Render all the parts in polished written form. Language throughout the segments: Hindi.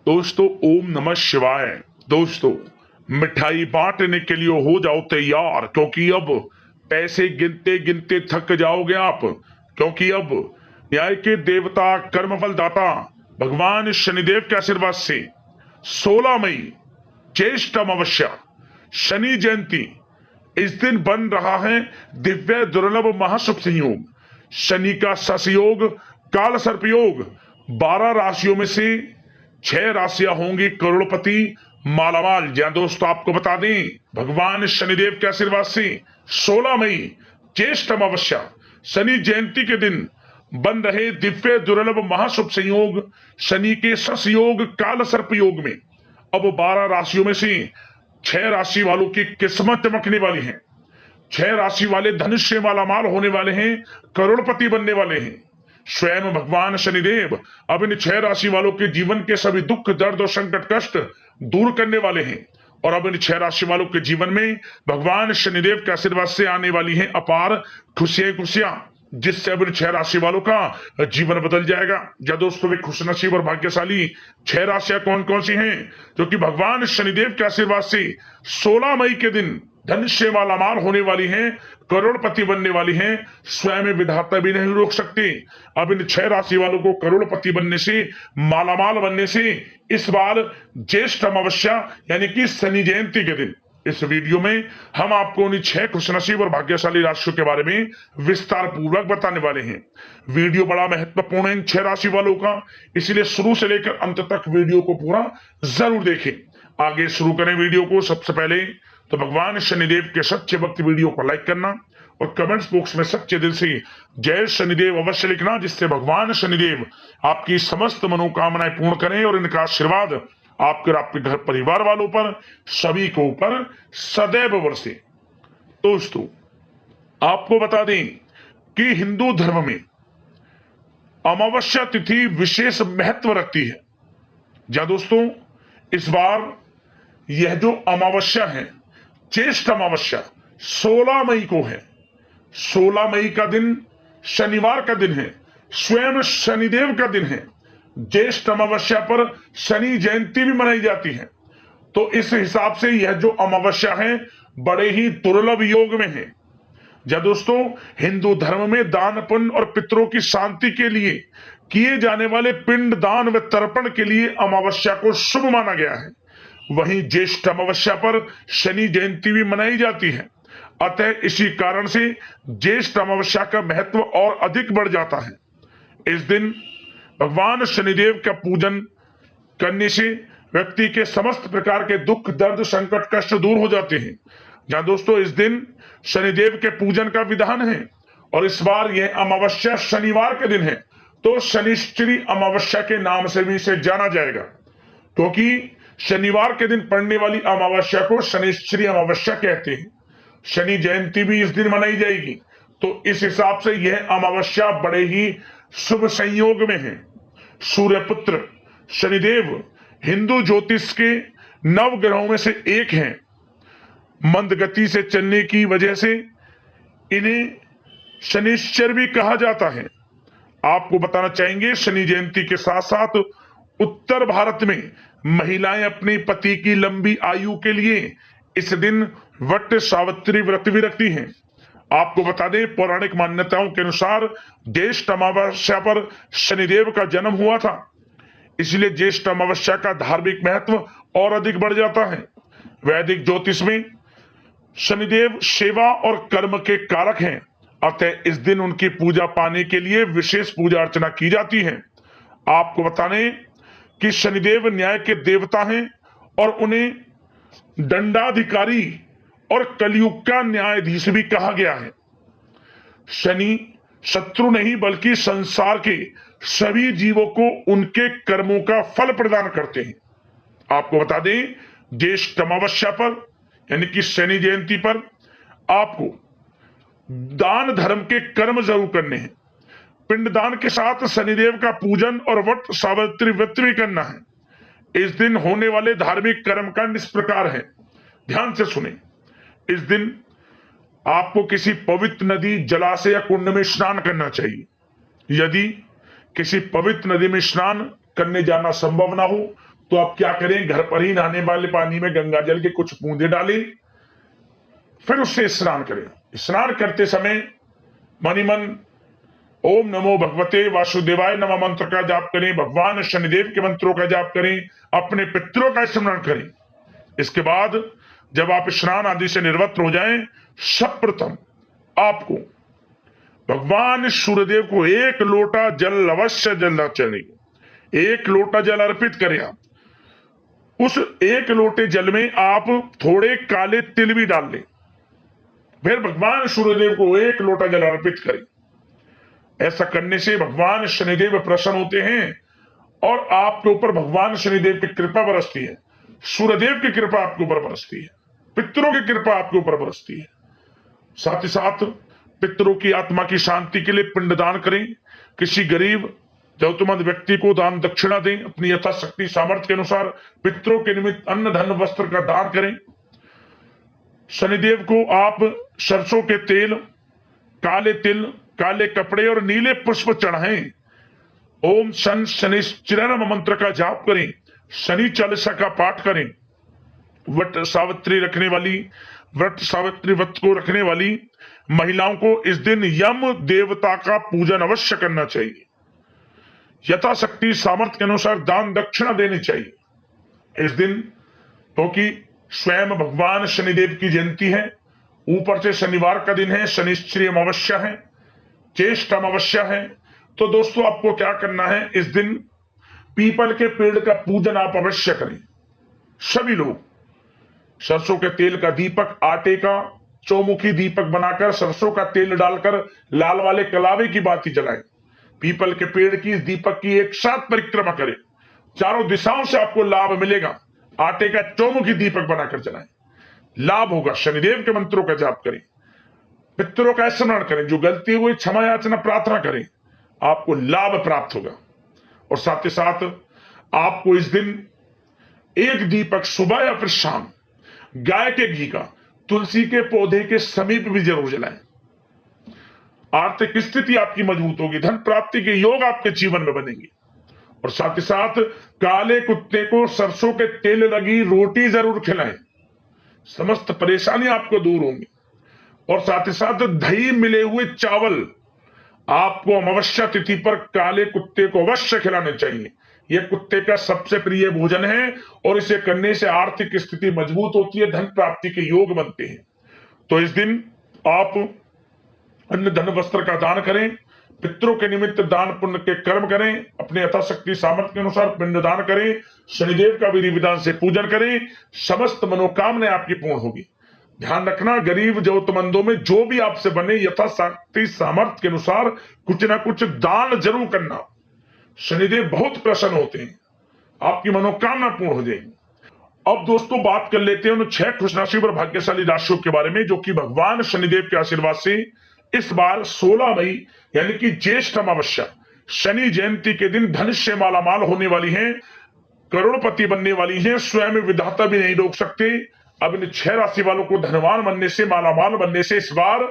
दोस्तों ओम नमः शिवाय। दोस्तों मिठाई बांटने के लिए हो जाओ तैयार, क्योंकि अब पैसे गिनते गिनते थक जाओगे आप। क्योंकि अब न्याय के देवता कर्मफल दाता भगवान शनिदेव के आशीर्वाद से 16 मई ज्येष्ठ अमावस्या शनि जयंती, इस दिन बन रहा है दिव्य दुर्लभ महाशुभ संयोग। शनि का ससयोग काल सर्पयोग। 12 राशियों में से 6 राशियां होंगी करोड़पति मालामाल। जी दोस्तों, आपको बता दें भगवान शनिदेव के आशीर्वाद से 16 मई ज्येष्ठ अमावस्या शनि जयंती के दिन बन रहे दिव्य दुर्लभ महाशुभ संयोग शनि के ससयोग काल सर्पयोग में अब 12 राशियों में से 6 राशि वालों की किस्मत चमकने वाली है। 6 राशि वाले धनुष से मालामाल होने वाले हैं, करोड़पति बनने वाले हैं। स्वयं भगवान शनिदेव अब इन 6 राशि वालों के जीवन के सभी दुख दर्द और संकट कष्ट दूर करने वाले हैं। और अब इन 6 राशि वालों के जीवन में भगवान शनिदेव के आशीर्वाद से आने वाली हैं अपार खुशियां, जिससे अब इन 6 राशि वालों का जीवन बदल जाएगा। या दोस्तों, वे खुशनसीब और भाग्यशाली 6 राशियां कौन कौन सी हैं जो कि भगवान शनिदेव के आशीर्वाद से 16 मई के दिन धन से मालामाल होने वाली हैं, करोड़पति बनने वाली हैं। स्वयं विधाता भी नहीं रोक सकते। अब इन 6 राशि वालों को करोड़पति बनने से, मालामाल बनने से इस बार ज्येष्ठ अमावस्या यानी कि शनि जयंती के दिन इस वीडियो में हम आपको उन 6 खुशनसीब और भाग्यशाली राशियों के बारे में विस्तार पूर्वक बताने वाले हैं। वीडियो बड़ा महत्वपूर्ण है इन 6 राशि वालों का, इसलिए शुरू से लेकर अंत तक वीडियो को पूरा जरूर देखें। आगे शुरू करें वीडियो को। सबसे पहले तो भगवान शनिदेव के सच्चे भक्त वीडियो को लाइक करना और कमेंट्स बॉक्स में सच्चे दिल से जय शनिदेव अवश्य लिखना, जिससे भगवान शनिदेव आपकी समस्त मनोकामनाएं पूर्ण करें और इनका आशीर्वाद आपके और आपके घर परिवार वालों पर सभी को ऊपर सदैव बरसे। दोस्तों, आपको बता दें कि हिंदू धर्म में अमावस्या तिथि विशेष महत्व रखती है। जा दोस्तों, इस बार यह जो अमावस्या है ज्येष्ठ अमावस्या 16 मई को है। 16 मई का दिन शनिवार का दिन है, स्वयं शनिदेव का दिन है। ज्येष्ठ अमावस्या पर शनि जयंती भी मनाई जाती है। तो इस हिसाब से यह जो अमावस्या है बड़े ही दुर्लभ योग में है। जब दोस्तों, हिंदू धर्म में दान पुण्य और पितरों की शांति के लिए किए जाने वाले पिंड दान व तर्पण के लिए अमावस्या को शुभ माना गया है। वहीं ज्येष्ठ अमावस्या पर शनि जयंती भी मनाई जाती है। अतः इसी कारण से ज्येष्ठ अमावस्या का महत्व और अधिक बढ़ जाता है। इस दिन भगवान शनिदेव का पूजन करने से व्यक्ति के समस्त प्रकार के दुख दर्द संकट कष्ट दूर हो जाते हैं। जहां दोस्तों, इस दिन शनिदेव के पूजन का विधान है और इस बार यह अमावस्या शनिवार के दिन है, तो शनिश्चरी अमावस्या के नाम से भी इसे जाना जाएगा, क्योंकि शनिवार के दिन पड़ने वाली अमावस्या को शनिश्चरी अमावस्या कहते हैं। शनि जयंती भी इस दिन मनाई जाएगी, तो इस हिसाब से यह अमावस्या बड़े ही शुभ संयोग में है। सूर्यपुत्र शनिदेव हिंदू ज्योतिष के 9 ग्रहों में से एक हैं। मंद गति से चलने की वजह से इन्हें शनिश्चर भी कहा जाता है। आपको बताना चाहेंगे, शनि जयंती के साथ साथ उत्तर भारत में महिलाएं अपने पति की लंबी आयु के लिए इस दिन वट सावित्री व्रत भी रखती हैं। आपको बता दें, पौराणिक मान्यताओं के अनुसार ज्येष्ठ अमावस्या पर शनिदेव का जन्म हुआ था, इसलिए ज्येष्ठ अमावस्या का धार्मिक महत्व और अधिक बढ़ जाता है। वैदिक ज्योतिष में शनिदेव सेवा और कर्म के कारक हैं, अतः इस दिन उनकी पूजा पाने के लिए विशेष पूजा अर्चना की जाती है। आपको बता दें कि शनिदेव न्याय के देवता हैं और उन्हें दंडाधिकारी और कलयुग का न्यायाधीश भी कहा गया है। शनि शत्रु नहीं बल्कि संसार के सभी जीवों को उनके कर्मों का फल प्रदान करते हैं। आपको बता दें, ज्येष्ठ अमावस्या पर यानी कि शनि जयंती पर आपको दान धर्म के कर्म जरूर करने हैं। पिंडदान के साथ शनिदेव का पूजन और वट सावित्री व्रत भी करना है। इस दिन होने वाले धार्मिक कर्म कांड इस प्रकार है, ध्यान से सुने। इस दिन आपको किसी पवित्र नदी, जलाशय या कुंड में स्नान करना चाहिए। यदि किसी पवित्र नदी में स्नान करने जाना संभव ना हो तो आप क्या करें, घर पर ही नहाने वाले पानी में गंगा जल के कुछ बूंदे डालें, फिर उससे स्नान करें। स्नान करते समय मनी मन ओम नमो भगवते वासुदेवाय नमः मंत्र का जाप करें, भगवान शनिदेव के मंत्रों का जाप करें, अपने पितरों का स्मरण करें। इसके बाद जब आप स्नान आदि से निवृत्त हो जाएं, सर्वप्रथम आपको भगवान सूर्यदेव को 1 लोटा जल अवश्य जलना चाहिए। 1 लोटा जल अर्पित करें आप। उस 1 लोटे जल में आप थोड़े काले तिल भी डाल लें, फिर भगवान सूर्यदेव को 1 लोटा जल अर्पित करें। ऐसा करने से भगवान शनिदेव प्रसन्न होते हैं और आपके ऊपर भगवान शनिदेव की कृपा बरसती है, सूर्यदेव की कृपा आपके ऊपर बरसती है, पितरों की कृपा आपके ऊपर बरसती है। साथ ही साथ पितरों की आत्मा की शांति के लिए पिंडदान करें, किसी गरीब जरूरतमंद व्यक्ति को दान दक्षिणा दें, अपनी यथाशक्ति सामर्थ्य के अनुसार पितरों के निमित्त अन्न धन वस्त्र का दान करें। शनिदेव को आप सरसों के तेल, काले तिल, काले कपड़े और नीले पुष्प चढ़ाएं। ओम शन शनिश्चर मंत्र का जाप करें, शनि चालीसा का पाठ करें। व्रत सावित्री व्रत को रखने वाली महिलाओं को इस दिन यम देवता का पूजन अवश्य करना चाहिए। यथाशक्ति सामर्थ्य के अनुसार दान दक्षिणा देनी चाहिए इस दिन, क्योंकि स्वयं भगवान शनिदेव की जयंती है, ऊपर से शनिवार का दिन है, शनिश्चरी अमावस्या है, ज्येष्ठ अमावस्या है। तो दोस्तों आपको क्या करना है, इस दिन पीपल के पेड़ का पूजन आप अवश्य करें। सभी लोग सरसों के तेल का दीपक, आटे का चौमुखी दीपक बनाकर सरसों का तेल डालकर लाल वाले कलावे की बाती जलाएं। पीपल के पेड़ की, इस दीपक की एक साथ परिक्रमा करें, चारों दिशाओं से आपको लाभ मिलेगा। आटे का चौमुखी दीपक बनाकर जलाएं, लाभ होगा। शनिदेव के मंत्रों का जाप करें, पितरों का स्मरण करें, जो गलती हुई क्षमा याचना प्रार्थना करें, आपको लाभ प्राप्त होगा। और साथ ही साथ आपको इस दिन 1 दीपक सुबह या फिर शाम गाय के घी का तुलसी के पौधे के समीप भी जरूर जलाएं। आर्थिक स्थिति आपकी मजबूत होगी, धन प्राप्ति के योग आपके जीवन में बनेंगे। और साथ ही साथ काले कुत्ते को सरसों के तेल लगी रोटी जरूर खिलाएं, समस्त परेशानी आपको दूर होंगी। और साथ ही साथ दही मिले हुए चावल आपको अमावस्या तिथि पर काले कुत्ते को अवश्य खिलाने चाहिए। यह कुत्ते का सबसे प्रिय भोजन है और इसे करने से आर्थिक स्थिति मजबूत होती है, धन प्राप्ति के योग बनते हैं। तो इस दिन आप अन्न धन वस्त्र का दान करें, पितरों के निमित्त दान पुण्य के कर्म करें, अपने यथाशक्ति सामर्थ्य के अनुसार पिंड दान करें, शनिदेव का विधि विधान से पूजन करें, समस्त मनोकामनाएं आपकी पूर्ण होगी। ध्यान रखना, गरीब जरूरतमंदों में जो भी आपसे बने यथाशक्ति सामर्थ्य के अनुसार कुछ ना कुछ दान जरूर करना। शनिदेव बहुत प्रसन्न होते हैं, आपकी मनोकामना पूर्ण हो जाएगी। अब दोस्तों बात कर लेते हैं उन 6 खुशनसीब और भाग्यशाली राशियों के बारे में, जो कि भगवान शनिदेव के आशीर्वाद से इस बार 16 मई यानी कि ज्येष्ठ अमावस्या शनि जयंती के दिन धन से मालामाल होने वाली हैं, करोड़पति बनने वाली हैं। स्वयं विधाता भी नहीं रोक सकते। अब इन 6 राशि वालों को धनवान बनने से, मालामाल बनने से इस बार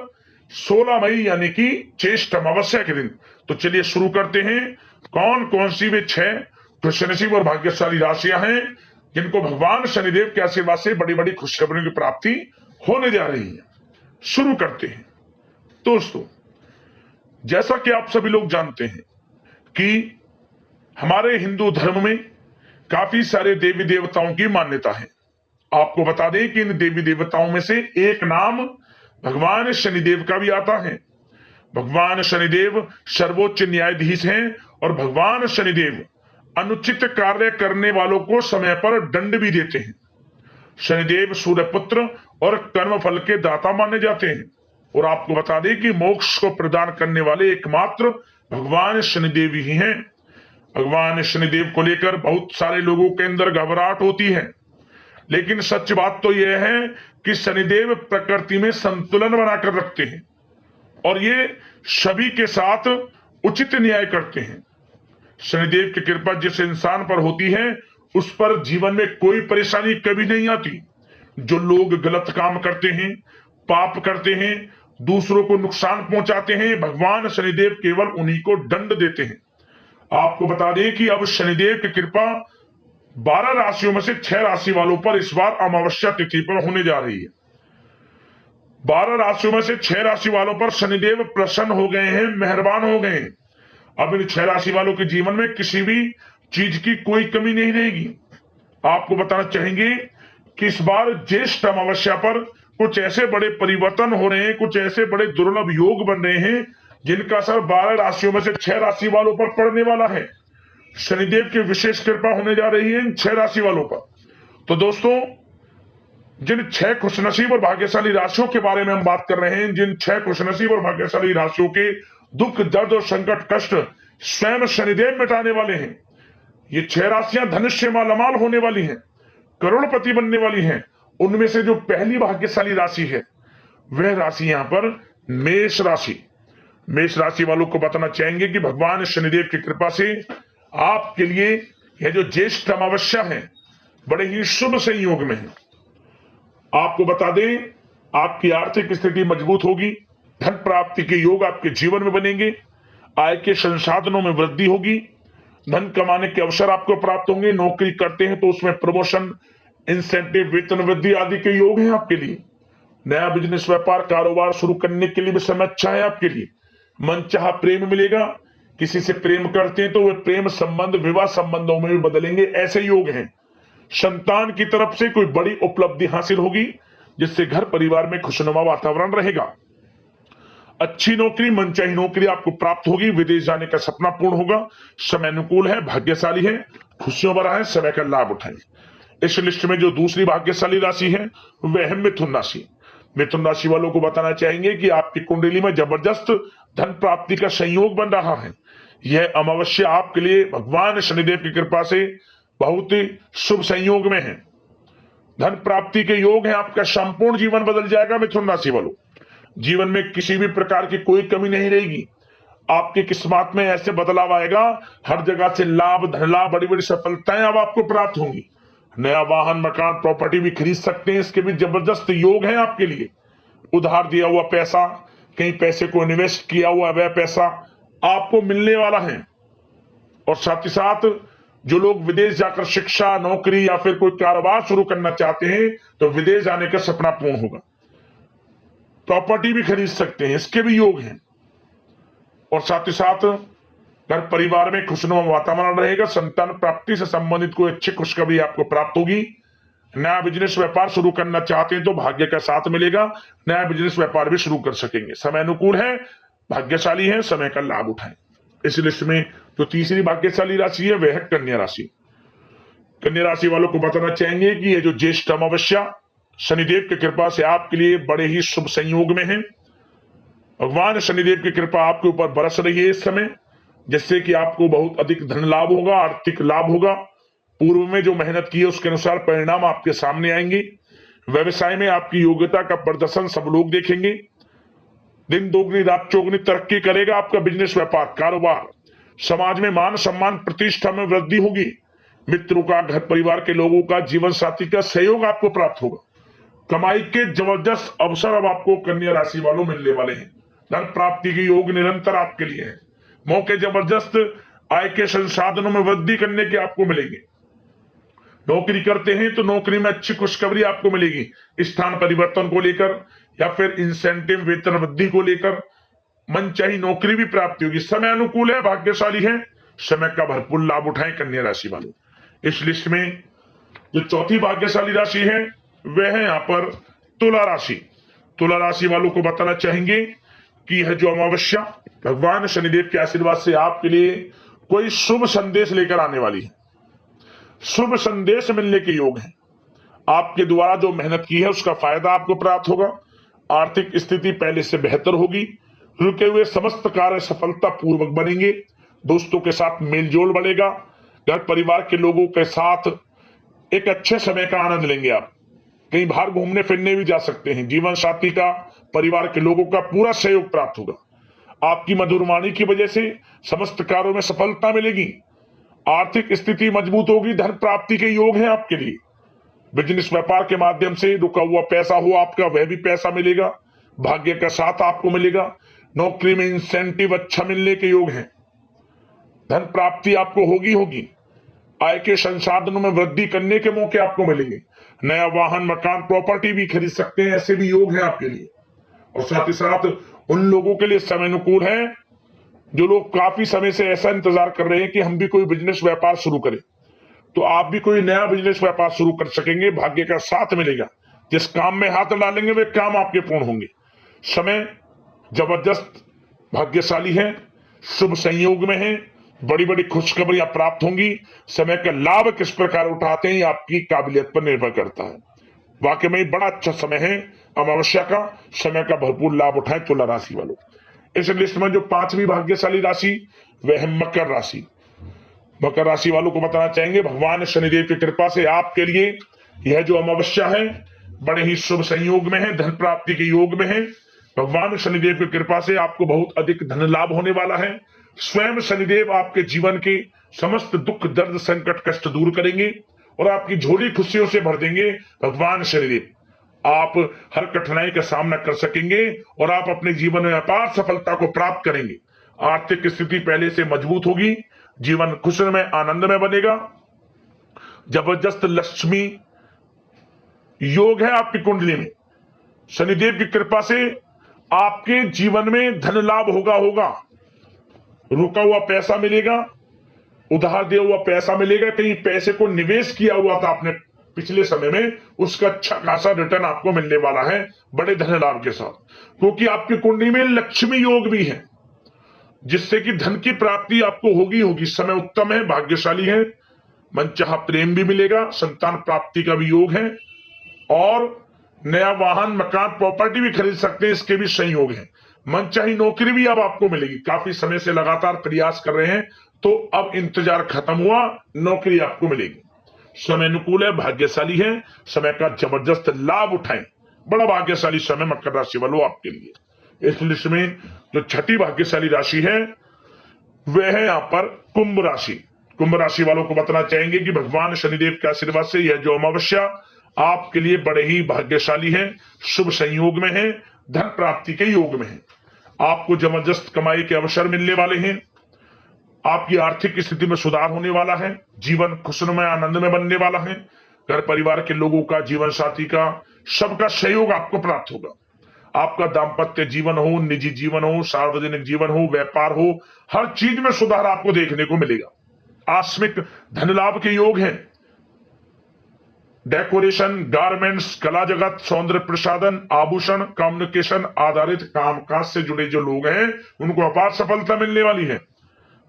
16 मई यानी कि ज्येष्ठ अमावस्या के दिन। तो चलिए शुरू करते हैं, कौन कौन सी वे 6 खुशनसीब और भाग्यशाली राशियां हैं जिनको भगवान शनिदेव के आशीर्वाद से बड़ी बड़ी खुशखबरियों की प्राप्ति होने जा रही है। शुरू करते हैं दोस्तों। जैसा कि आप सभी लोग जानते हैं कि हमारे हिंदू धर्म में काफी सारे देवी देवताओं की मान्यता है। आपको बता दें कि इन देवी देवताओं में से एक नाम भगवान शनिदेव का भी आता है। भगवान शनिदेव सर्वोच्च न्यायाधीश हैं और भगवान शनिदेव अनुचित कार्य करने वालों को समय पर दंड भी देते हैं। शनिदेव सूर्यपुत्र और कर्मफल के दाता माने जाते हैं। और आपको बता दें कि मोक्ष को प्रदान करने वाले एकमात्र भगवान शनिदेव ही हैं। भगवान शनिदेव को लेकर बहुत सारे लोगों के अंदर घबराहट होती है, लेकिन सच बात तो यह है कि शनिदेव प्रकृति में संतुलन बनाकर रखते हैं और ये सभी के साथ उचित न्याय करते हैं। शनिदेव की कृपा जिस इंसान पर होती है उस पर जीवन में कोई परेशानी कभी नहीं आती। जो लोग गलत काम करते हैं, पाप करते हैं, दूसरों को नुकसान पहुंचाते हैं, भगवान शनिदेव केवल उन्हीं को दंड देते हैं। आपको बता दें कि अब शनिदेव की कृपा 12 राशियों में से 6 राशि वालों पर इस बार अमावस्या तिथि पर होने जा रही है। 12 राशियों में से 6 राशि वालों पर शनिदेव प्रसन्न हो गए हैं, मेहरबान हो गए हैं। अब इन 6 राशि वालों के जीवन में किसी भी चीज की कोई कमी नहीं रहेगी। आपको बताना चाहेंगे कि इस बार ज्येष्ठ अमावस्या पर कुछ ऐसे बड़े परिवर्तन हो रहे हैं, कुछ ऐसे बड़े दुर्लभ योग बन रहे हैं जिनका असर 12 राशियों में से 6 राशि वालों पर पड़ने वाला है। शनिदेव की विशेष कृपा होने जा रही है इन 6 राशि वालों पर। तो दोस्तों, जिन 6 खुशनसीब और भाग्यशाली राशियों के बारे में हम बात कर रहे हैं, जिन 6 खुशनसीब और भाग्यशाली राशियों के दुख, दर्द और संकट, कष्ट स्वयं शनिदेव मिटाने वाले हैं, ये 6 राशियां धनुष से मालामाल होने वाली हैं, करोड़पति बनने वाली हैं। उनमें से जो पहली भाग्यशाली राशि है वह राशि यहां पर मेष राशि। मेष राशि वालों को बताना चाहेंगे कि भगवान शनिदेव की कृपा से आपके लिए यह जो ज्येष्ठ अमावस्या है बड़े ही शुभ संयोग में है। आपको बता दें, आपकी आर्थिक स्थिति मजबूत होगी, धन प्राप्ति के योग आपके जीवन में बनेंगे, आय के संसाधनों में वृद्धि होगी, धन कमाने के अवसर आपको प्राप्त होंगे। नौकरी करते हैं तो उसमें प्रमोशन, इंसेंटिव, वेतन वृद्धि आदि के योग हैं आपके लिए। नया बिजनेस, व्यापार, कारोबार शुरू करने के लिए भी समय अच्छा है आपके लिए। मनचाहा प्रेम मिलेगा, किसी से प्रेम करते हैं तो वे प्रेम संबंध विवाह संबंधों में भी बदलेंगे, ऐसे योग हैं। संतान की तरफ से कोई बड़ी उपलब्धि हासिल होगी जिससे घर परिवार में खुशनुमा वातावरण रहेगा। अच्छी नौकरी, मनचाही नौकरी आपको प्राप्त होगी। विदेश जाने का सपना पूर्ण होगा। समय अनुकूल है, भाग्यशाली है, खुशियों भरा है, समय का लाभ उठाएं। इस लिस्ट में जो दूसरी भाग्यशाली राशि है वह है मिथुन राशि। मिथुन राशि वालों को बताना चाहेंगे कि आपकी कुंडली में जबरदस्त धन प्राप्ति का संयोग बन रहा है। यह अमावस्या आपके लिए भगवान शनिदेव की कृपा से बहुत ही शुभ संयोग में है। धन प्राप्ति के योग है, आपका संपूर्ण जीवन बदल जाएगा। मिथुन राशि वालों, जीवन में किसी भी प्रकार की कोई कमी नहीं रहेगी। आपकी किस्मत में ऐसे बदलाव आएगा, हर जगह से लाभ, धन लाभ, बड़ी बड़ी सफलताएं अब आपको प्राप्त होंगी। नया वाहन, मकान, प्रॉपर्टी भी खरीद सकते हैं, इसके भी जबरदस्त योग है आपके लिए। उधार दिया हुआ पैसा, कहीं पैसे को इन्वेस्ट किया हुआ वह पैसा आपको मिलने वाला है। और साथ ही साथ जो लोग विदेश जाकर शिक्षा, नौकरी या फिर कोई कारोबार शुरू करना चाहते हैं तो विदेश जाने का सपना पूर्ण होगा। प्रॉपर्टी भी खरीद सकते हैं, इसके भी योग हैं। और साथ ही साथ घर परिवार में खुशनुमा वातावरण रहेगा। संतान प्राप्ति से संबंधित कोई अच्छी खुशखबरी आपको प्राप्त होगी। नया बिजनेस, व्यापार शुरू करना चाहते हैं तो भाग्य का साथ मिलेगा, नया बिजनेस, व्यापार भी शुरू कर सकेंगे। समय अनुकूल है, भाग्यशाली है, समय का लाभ उठाएं। इस लिस्ट में जो तीसरी भाग्यशाली राशि है वह है कन्या राशि। कन्या राशि वालों को बताना चाहेंगे कि यह जो ज्येष्ठ अमावस्या शनिदेव की कृपा से आपके लिए बड़े ही शुभ संयोग में है। भगवान शनिदेव की कृपा आपके ऊपर बरस रही है इस समय, जिससे कि आपको बहुत अधिक धन लाभ होगा, आर्थिक लाभ होगा। पूर्व में जो मेहनत की है उसके अनुसार परिणाम आपके सामने आएंगे। व्यवसाय में आपकी योग्यता का प्रदर्शन सब लोग देखेंगे। दिन दोगुनी रात चौगुनी तरक्की करेगा आपका बिजनेस, व्यापार, कारोबार। समाज में मान सम्मान, प्रतिष्ठा में वृद्धि होगी। मित्रों का, घर परिवार के लोगों का, जीवन साथी का सहयोग आपको प्राप्त होगा। कमाई के जबरदस्त अवसर अब आपको कन्या राशि वालों मिलने वाले हैं। धन प्राप्ति के योग निरंतर आपके लिए है। मौके जबरदस्त, आय के संसाधनों में वृद्धि करने के आपको मिलेंगे। नौकरी करते हैं तो नौकरी में अच्छी खुशखबरी आपको मिलेगी, स्थान परिवर्तन को लेकर या फिर इंसेंटिव, वेतन वृद्धि को लेकर मनचाही नौकरी भी प्राप्ति होगी। समय अनुकूल है, भाग्यशाली है, समय का भरपूर लाभ उठाएं कन्या राशि वालों। इस लिस्ट में जो चौथी भाग्यशाली राशि है वह है यहाँ पर तुला राशि। तुला राशि वालों को बताना चाहेंगे कि यह जो अमावस्या भगवान शनिदेव के आशीर्वाद से आपके लिए कोई शुभ संदेश लेकर आने वाली है। शुभ संदेश मिलने के योग हैं। आपके द्वारा जो मेहनत की है उसका फायदा आपको प्राप्त होगा। आर्थिक स्थिति पहले से बेहतर होगी। रुके हुए समस्त कार्य सफलता पूर्वक बनेंगे। दोस्तों के साथ मेलजोल बढ़ेगा। घर परिवार के लोगों के साथ एक अच्छे समय का आनंद लेंगे। आप कहीं बाहर घूमने फिरने भी जा सकते हैं। जीवन साथी का, परिवार के लोगों का पूरा सहयोग प्राप्त होगा। आपकी मधुर वाणी की वजह से समस्त कार्यों में सफलता मिलेगी। आर्थिक स्थिति मजबूत होगी। धन प्राप्ति के योग हैं आपके लिए। बिजनेस, व्यापार के माध्यम से रुका हुआ पैसा हो आपका, वह भी पैसा मिलेगा। भाग्य का साथ आपको मिलेगा। नौकरी में इंसेंटिव अच्छा मिलने के योग हैं। धन प्राप्ति आपको होगी। आय के संसाधनों में वृद्धि करने के मौके आपको मिलेंगे। नया वाहन, मकान, प्रॉपर्टी भी खरीद सकते हैं, ऐसे भी योग है आपके लिए। और साथ ही साथ उन लोगों के लिए समय अनुकूल है जो लोग काफी समय से ऐसा इंतजार कर रहे हैं कि हम भी कोई बिजनेस व्यापार शुरू करें, तो आप भी कोई नया बिजनेस व्यापार शुरू कर सकेंगे। भाग्य का साथ मिलेगा, जिस काम में हाथ डालेंगे वे काम आपके पूर्ण होंगे। समय जबरदस्त भाग्यशाली है, शुभ संयोग में है, बड़ी बड़ी खुशखबरियां प्राप्त होंगी। समय का लाभ किस प्रकार उठाते हैं ये आपकी काबिलियत पर निर्भर करता है। वाकई में बड़ा अच्छा समय है अमावस्या का, समय का भरपूर लाभ उठाएं तुला राशि वालों। इस लिस्ट में जो 5वीं भाग्यशाली राशि वह है मकर राशि। मकर राशि वालों को बताना चाहेंगे भगवान शनिदेव की कृपा से आपके लिए यह जो अमावस्या है बड़े ही शुभ संयोग में है, धन प्राप्ति के योग में है। भगवान शनिदेव की कृपा से आपको बहुत अधिक धन लाभ होने वाला है। स्वयं शनिदेव आपके जीवन के समस्त दुख, दर्द, संकट, कष्ट दूर करेंगे और आपकी झोली खुशियों से भर देंगे। भगवान शनिदेव आप हर कठिनाई का सामना कर सकेंगे और आप अपने जीवन में अपार सफलता को प्राप्त करेंगे। आर्थिक स्थिति पहले से मजबूत होगी, जीवन खुशमय आनंद में बनेगा। जबरदस्त लक्ष्मी योग है आपकी कुंडली में। शनिदेव की कृपा से आपके जीवन में धन लाभ होगा। रुका हुआ पैसा मिलेगा, उधार दिया हुआ पैसा मिलेगा। कहीं पैसे को निवेश किया हुआ था आपने पिछले समय में, उसका अच्छा खासा रिटर्न आपको मिलने वाला है बड़े धन लाभ के साथ, क्योंकि आपकी कुंडली में लक्ष्मी योग भी है, जिससे कि धन की प्राप्ति आपको होगी। समय उत्तम है, भाग्यशाली है। मनचाहा प्रेम भी मिलेगा, संतान प्राप्ति का भी योग है और नया वाहन, मकान, प्रॉपर्टी भी खरीद सकते हैं, इसके भी संयोग है। मनचाही नौकरी भी अब आपको मिलेगी। काफी समय से लगातार प्रयास कर रहे हैं तो अब इंतजार खत्म हुआ, नौकरी आपको मिलेगी। समय अनुकूल है, भाग्यशाली है, समय का जबरदस्त लाभ उठाएं। बड़ा भाग्यशाली समय मकर राशि वालों आपके लिए। इस लिस्ट में जो 6ठी भाग्यशाली राशि है वह है यहाँ पर कुंभ राशि। कुंभ राशि वालों को बताना चाहेंगे कि भगवान शनिदेव के आशीर्वाद से यह जो अमावस्या आपके लिए बड़े ही भाग्यशाली है, शुभ संयोग में है, धन प्राप्ति के योग में है। आपको जबरदस्त कमाई के अवसर मिलने वाले हैं, आपकी आर्थिक स्थिति में सुधार होने वाला है, जीवन खुशनुमा आनंद में बनने वाला है। घर परिवार के लोगों का, जीवन साथी का, सबका सहयोग आपको प्राप्त होगा। आपका दाम्पत्य जीवन हो, निजी जीवन हो, सार्वजनिक जीवन हो, व्यापार हो, हर चीज में सुधार आपको देखने को मिलेगा। आकस्मिक धन लाभ के योग हैं। डेकोरेशन, गारमेंट्स, कला जगत, सौंदर्य प्रसाधन, आभूषण, कम्युनिकेशन आधारित कामकाज से जुड़े जो लोग हैं उनको अपार सफलता मिलने वाली है।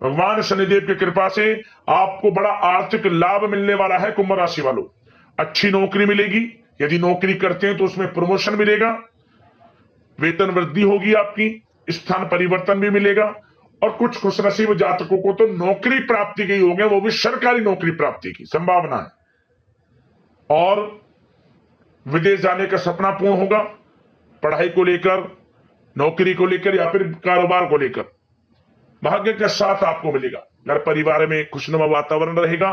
भगवान शनिदेव की कृपा से आपको बड़ा आर्थिक लाभ मिलने वाला है। कुंभ राशि वालों, अच्छी नौकरी मिलेगी, यदि नौकरी करते हैं तो उसमें प्रमोशन मिलेगा, वेतन वृद्धि होगी, आपकी स्थान परिवर्तन भी मिलेगा और कुछ खुशनसीब जातकों को तो नौकरी प्राप्ति के योग है, वो भी सरकारी नौकरी प्राप्ति की संभावना है और विदेश जाने का सपना पूर्ण होगा। पढ़ाई को लेकर, नौकरी को लेकर या फिर कारोबार को लेकर भाग्य के साथ आपको मिलेगा। घर परिवार में खुशनुमा वातावरण रहेगा।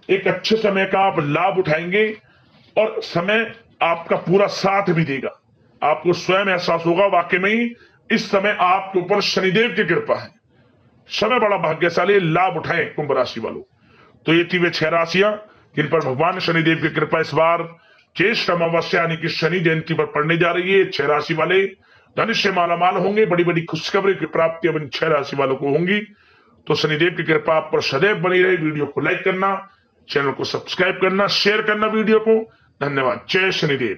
एक अच्छे समय का आप लाभ उठाएंगे और समय आपका पूरा साथ भी देगा। आपको स्वयं एहसास होगा वाकई में ही इस समय आपके ऊपर शनिदेव की कृपा है। समय बड़ा भाग्यशाली, लाभ उठाएं कुंभ राशि वालों। तो ये थी वे 6 राशियां जिन पर भगवान शनिदेव की कृपा इस बार ज्येष्ठ अमावस्या यानी कि शनि जयंती पर पड़ने जा रही है। 6 राशि वाले धनुष्य मालामाल होंगे, बड़ी बड़ी खुशखबरी की प्राप्ति अब इन 6 राशि वालों को होंगी। तो शनिदेव की कृपा आप पर सदैव बनी रहे। वीडियो को लाइक करना, चैनल को सब्सक्राइब करना, शेयर करना वीडियो को। धन्यवाद। जय शनिदेव।